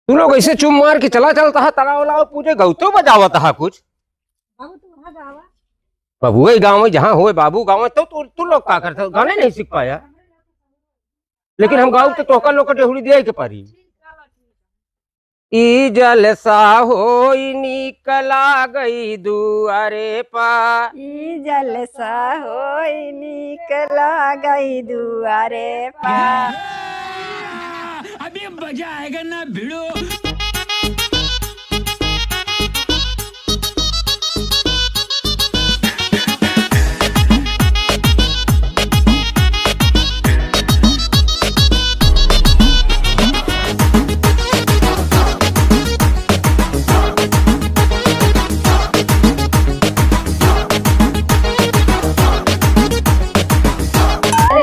तू लोग ऐसे चुम मार के चला चलता है तालाब वाला पूरे गौतो बजावत है कुछ। बाबू गाँव में जहाँ हुए बाबू गाँव में तो तू लोग क्या करते हो, गाने नहीं सीख पाया। लेकिन हम गाँव के टोका लोग टेहुड़ी दे के पारी। ई जलसा होई निकला गई दुआरे पा, ई जलसा होई निकला गई दुआरे पा। अभी मजा आएगा ना भिड़ो।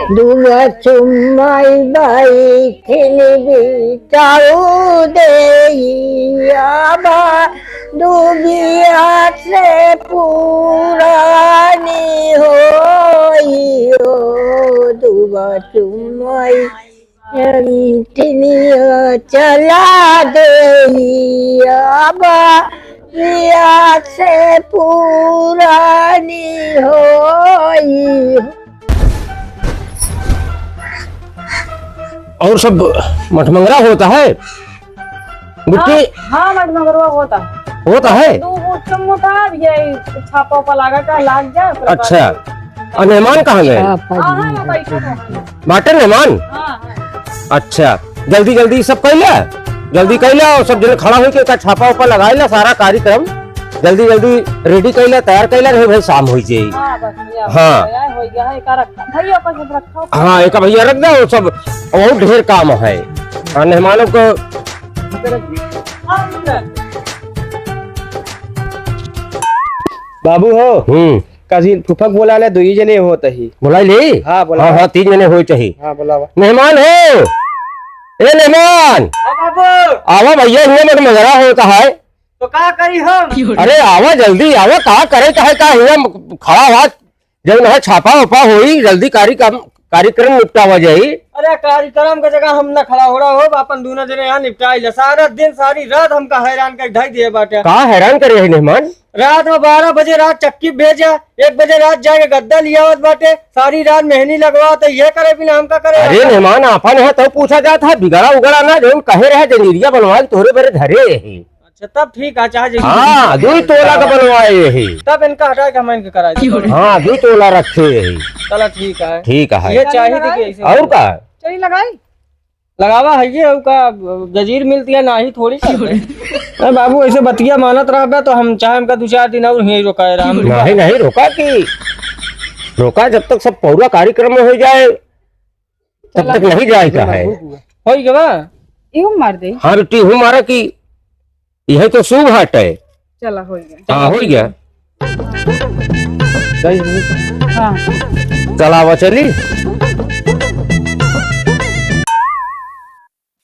दुआ चुम्माई बाई खिलबी चाऊ दे आबा डूबिया से पुरानी होई हो। दुआ चुम्माई टिनिया चला दे आबा पिया से पुरानी होई। और सब मठमंगरा होता है बुट्टी। हाँ मठमंगरवा होता है। तो मोटा ये छापा पर लगा का लाग जा। अच्छा, और मेहमान कहाँ गए? बाटे मेहमान। अच्छा, जल्दी जल्दी सब कैला, जल्दी कैला और सब जने खड़ा होके छापा ऊपर लगाएला, सारा कार्यक्रम जल्दी जल्दी रेडी कैला, तैयार कैला, नहीं भाई शाम हो जाए। हाँ हाँ, एक भैया रख दो, सब और ढेर काम है मेहमानों को। बाबू हो काजी फुफक बोला ले 2 जने होत ही बोला ले। हाँ बोला। हाँ 3 जने हो चाहिए। हाँ बोलावा। मेहमान हो, ए मेहमान आवा भैया, हुआ मत मजरा होता है तो क्या करी हम? अरे आवा जल्दी आवा, कहा करे कहा हुआ खड़ा हुआ जब न छापा उपा होई, जल्दी कार्यक्रम निपटावा जाई। अरे कार्यक्रम के जगह हम न खड़ा हो रहा हो, अपन दोनों जने यहाँ निपटाई सारा दिन सारी रात हमका हैरान कर ढाई दिए बाटे। कहा हैरान करे है मेहमान? रात में 12 बजे रात चक्की भेजा, 1 बजे रात जाके गद्दा लिया बाटे, सारी रात मेहंदी लगवा तो ये करे बिना हमका करे। अरे मेहमान आपन है तो पूछा जाता है, बिगड़ा उगड़ा ना जो कहे रहे जंजीरिया बनवा तोहरे बेरे धरे है। अच्छा तब ठीक है, चाहे हाँ 2 तोला का बनवाए है, तब इनका हटा के हम इनके कराए। हाँ 2 तोला रखे है। चलो ठीक है, ठीक है। ये चाहिए थी कि ऐसे और का चली लगाई लगावा है ये का जजीर मिलती है ना ही थोड़ी। अरे बाबू ऐसे बतिया मानत रहा तो हम चाहे हमका 2-4 दिन और यही रोका राम। नहीं नहीं रोका की रोका, जब तक सब पूरा कार्यक्रम में हो जाए तब तक नहीं जाएगा है। हो गया यूं मार दे। हाँ बेटी हूँ मारा की यह तो शुभ हाट है। चला हो गया। हाँ हो गया। हाँ चलावा चली।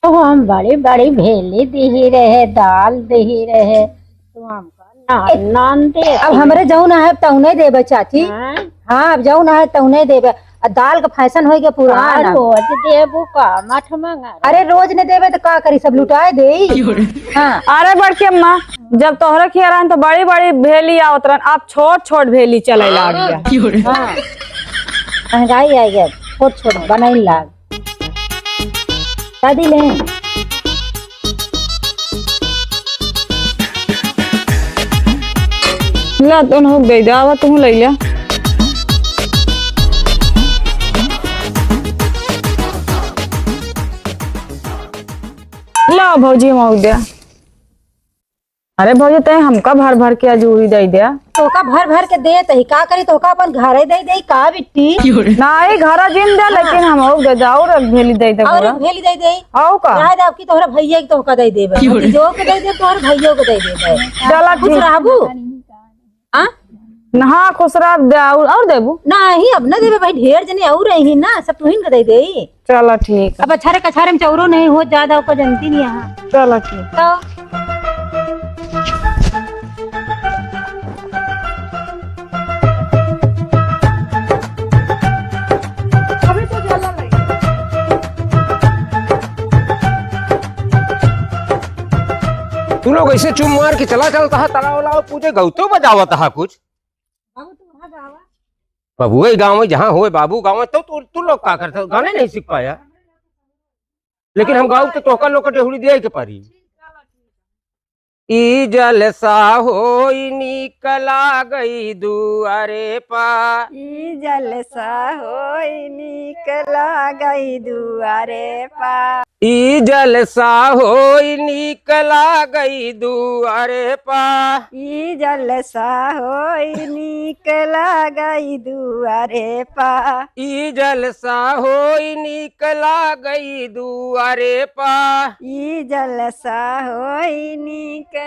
तो हम बड़ी बड़ी भेली दही रहे, दाल दही रहे, तो हमका नान दे। अब हमारे जाऊ ना है तऊ नहीं देबे चाची। हाँ अब जाऊ ना है तऊ नहीं देबे। दाल का फैशन हो गया पुराना। रोज देबू का मठ मंगा। अरे रोज ने देबे तो का करी, सब लुटाए दे। हाँ अरे बड़की अम्मा, जब तोहरा खियारन तो बड़ी बड़ी भेली आवत रहन, आप छोट छोट भेली चले लाग गया। हाँ महंगाई आ गया, छोट छोट बनाई लाग शादी ले। ला तो हो गई दावा, तू ले लिया। ला भौजी मांग दिया। अरे भौजी ते हमका भर भर के अजूरी दे दिया। तोका भर भर के दे तही का करी, तोका अपन घरे दे दे का बिट्टी। नहीं घरा जिम दे, लेकिन हम और दे जाओ और भेली दे दे और पूरा। भेली दे दे आओ का शायद आपकी तोहरा भैया के तोहका दे देबे, जो के दे दे तोहर भैया को दे देबे। चला खुश रहबू। हां हाँ खुश रह दे और देबू। नहीं अब न देबे भाई, ढेर जने और रही ना, सब तुहिन के दे दे। चला ठीक है। अब अछारे कछारे में चौरो नहीं हो ज्यादा, ओको जानती नहीं यहाँ। चला ठीक। तो तू लोग ऐसे चुम मार के चला चलता है तालाब वालाब पूछे गौतो बजावत है कुछ बाबू गाँव में जहाँ हुए बाबू गाँव में तो तू लोग का करते गाने नहीं सीख पाया लेकिन हम गाँव तो तोहका लोग डेहुड़ी दिया के पारी ई जलसा होई निकला गई दुआरे पा ई जलसा होई निकला गई दुआरे पा ई जलसा होई निकला गई दुआरे पा ई जलसा होई निकला गई दुआरे पा ई जलसा होई निकला गई दुआरे पा ई जलसा होई निकला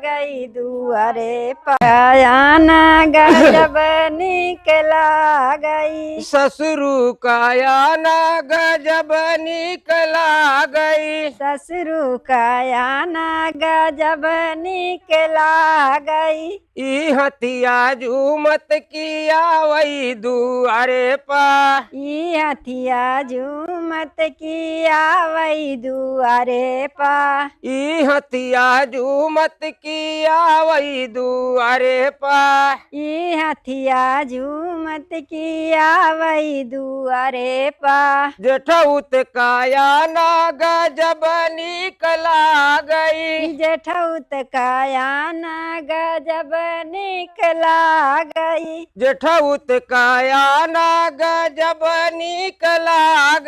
गई दुआरे पा आना गजब निकला गई ससुरु काया ना गजब निकला गई ससुरु का आना गजब निकला गई ई हथिया झूमत किया वही दुआरे पा ई हथिया झूमत किया वही दुआरे पा ई हथिया झूमत किया वही दुआरे पा ई हथिया झूमत किया वही दुआरे पा जेठौत काया ना गजब निकला गई जेठौत का आना गजब निकला गई जेठौत काया ना गजब निकला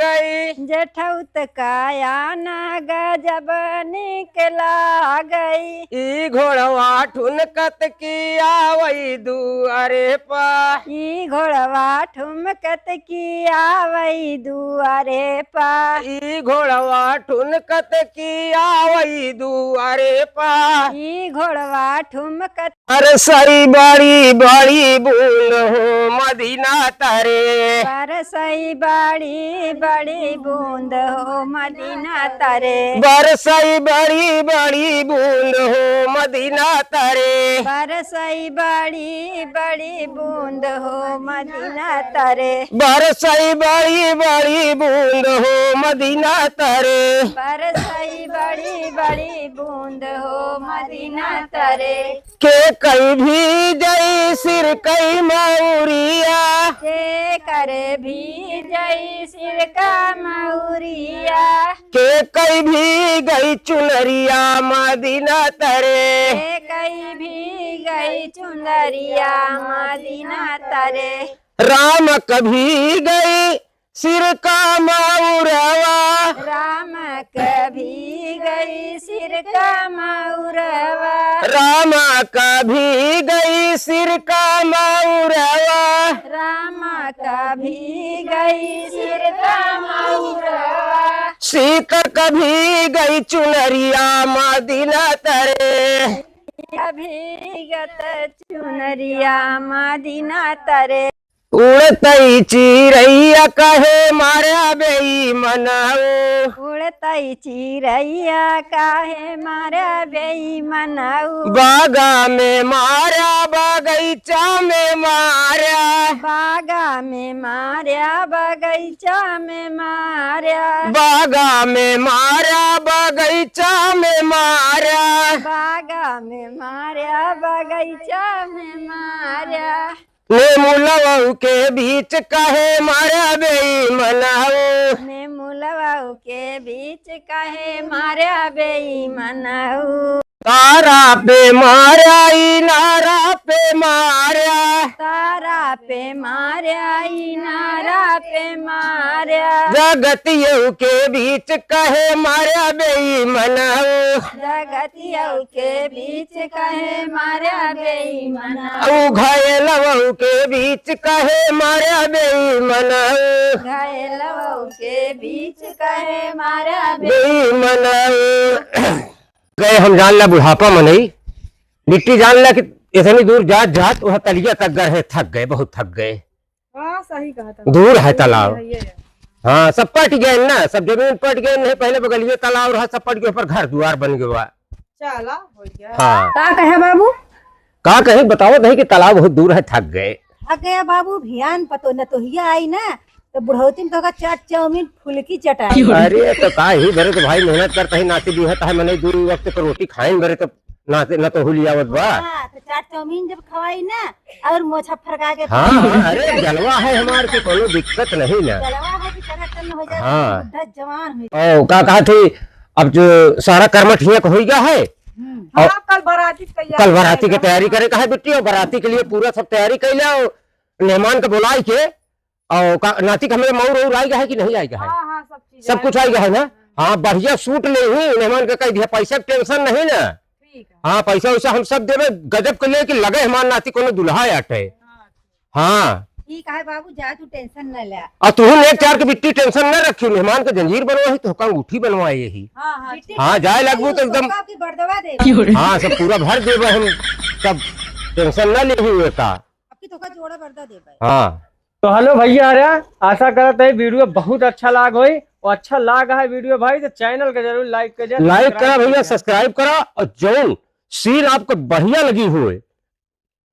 गई जेठौत का आना गजब निकला गई ई घोड़वा ठुनकत किया वही दुआरे पा ई घोड़वा ठुमकत किया वही दुआरे पा ई घोड़वा ठुनकत किया वही दुआरे पा ई घोड़वा ठुमकत अरे सही बड़ी बड़ी बूंद हो मदीना तारे बरसई बड़ी बड़ी बूंद हो मदीना तारे बरसई बड़ी बड़ी बूंद हो मदीना तारे बरसई बड़ी बड़ी बूंद हो मदीना तारे बरसई बड़ी बड़ी बूंद हो मदीना तारे बरसई बड़ी बड़ी बूंद हो मदीना तारे के कई भी जई सिर कई मौरिया के करे भी जई सिर का मऊरिया के कई भी गई चुनरिया मदीना तारे के कई भी गई चुनरिया मदीना तारे राम कभी गई सिर का मऊरवा राम कभी गई सिर का मऊरवा राम कभी गई सिर का मऊरवा राम कभी गई सिर का मऊरवा सीता कभी गई चुनरिया मदीना तारे कभी गत चुनरिया मदीना तारे उड़तई चिरैया कहे मारा बेई मनाऊ उड़तई चिरैया काहे मारा बेईमानऊ बागा में मारा बगीचा में मारा बागा में मार्या बगीचा में मार्या बागा में मारा बगीचा में मारा बागा में मार्या बगीचा में मार्या मुलवऊ के बीच कहे मारा बेई मनाऊ ने मुलवाऊ के बीच कहे मार्या बेईमानऊ तारा पे मारा इनारा पे मारा तारा पे मार्या इनारा पे मार्या जगतियों के बीच कहे मारा बेई मनाऊ जगतियों के बीच कहे मार्या बेईमानऊ घायलवऊ के बीच कहे मारा बेई मनाऊ घायलवऊ के बीच कहे मार्या बेई मनाऊ गए हम जान ला बुढ़ापा में नहीं मिट्टी जान ला कि इतनी दूर जात जात वह तलिया तक गए है थक गए बहुत थक गए हाँ सही कहा था दूर है तालाब हाँ सब पट गए ना सब जमीन पट गए नहीं पहले बगलिए तालाब रहा सब पट गए ऊपर घर द्वार बन गया चला हो गया हाँ का कहे बाबू कहा कहीं बताओ नहीं कि तालाब बहुत दूर है थक गए थक गया बाबू भियान पतो न तो हिया आई ना तो बुढ़ौती में तो चाट चाउमीन फुलकी चटाई। अरे तो का ही बरे तो भाई मेहनत करता ही नाती भी है मैंने दो वक्त तो रोटी खाए बरे तो नाते न तो हुलियावत बा। हाँ, तो चाट चाउमीन जब खवाई ना और मोछा फरका के हाँ हाँ, अरे जलवा है हमारे को कोनो दिक्कत नहीं ना। जलवा है कि टनाटन हो जाए हाँ। बुढ़ा जवान हो। ओ का कहा थी अब जो सारा कर्मठ हिया हो गया है हाँ, कल बाराती तैयार कल बाराती की तैयारी करे का है बेटी और बाराती के लिए पूरा सब तैयारी कर लिया मेहमान को बुलाई के और नाती का हमें मऊर और आएगा है कि नहीं आएगा है हाँ हाँ सब चीज सब कुछ आएगा है ना। हाँ बढ़िया सूट ले ही मेहमान का कह दिया पैसा टेंशन नहीं ना। ठीक है। हाँ पैसा वैसा हम सब देवे गजब के ले कि लगे हमारे नाती को दुल्हा आटे। हाँ ठीक है बाबू जा तू टेंशन न ले। और तू एक चार के बिट्टी टेंशन न रखी मेहमान का जंजीर बनवाई तो अंगूठी बनवाए यही। हाँ जाए लगू तो एकदम की बरदवा दे हाँ सब पूरा भर देवे हम सब टेंशन न ले हुए का। आपकी तो का जोड़ा बरदा दे भाई। हाँ तो हेलो भैया अरे आशा करते है वीडियो बहुत अच्छा लाग होई और अच्छा लागा है वीडियो भाई तो चैनल के जरूर लाइक कर लाइक करा भैया सब्सक्राइब करा और जौन सीन आपको बढ़िया लगी हुए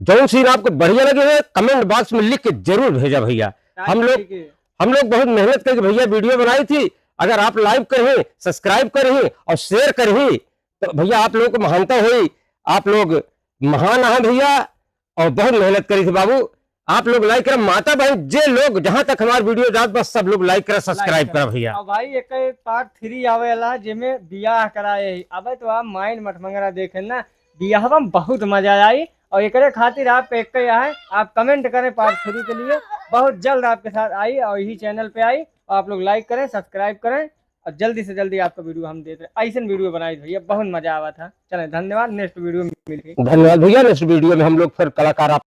जौन सीन आपको बढ़िया लगे हुए कमेंट बॉक्स में लिख के जरूर भेजा भैया। हम लोग बहुत मेहनत करके भैया वीडियो बनाई थी। अगर आप लाइक करें सब्सक्राइब करें और शेयर करें तो भैया आप लोगों को महानता हुई। आप लोग महान है भैया और बहुत मेहनत करी थी बाबू। आप लोग लाइक करें माता बहन जे लोग जहां तक हमारी वीडियो जात बस सब लोग लाइक करें सब्सक्राइब करें भैया। और भाई एक पार्ट 3 आवेला जिसमें बियाह कराए अब तो आप माइन मठमंगरा देखे ना बियाह में बहुत मजा आई और एक खातिर आप एक आए आप कमेंट करें पार्ट 3 के लिए बहुत जल्द आपके साथ आई और यही चैनल पे आई और आप लोग लाइक करें सब्सक्राइब करें और जल्दी से जल्दी आपका वीडियो हम देते ऐसे वीडियो बनाई भैया बहुत मजा आवा था। चलें धन्यवाद नेक्स्ट वीडियो में मिलते। धन्यवाद भैया नेक्स्ट वीडियो में हम लोग फिर कलाकार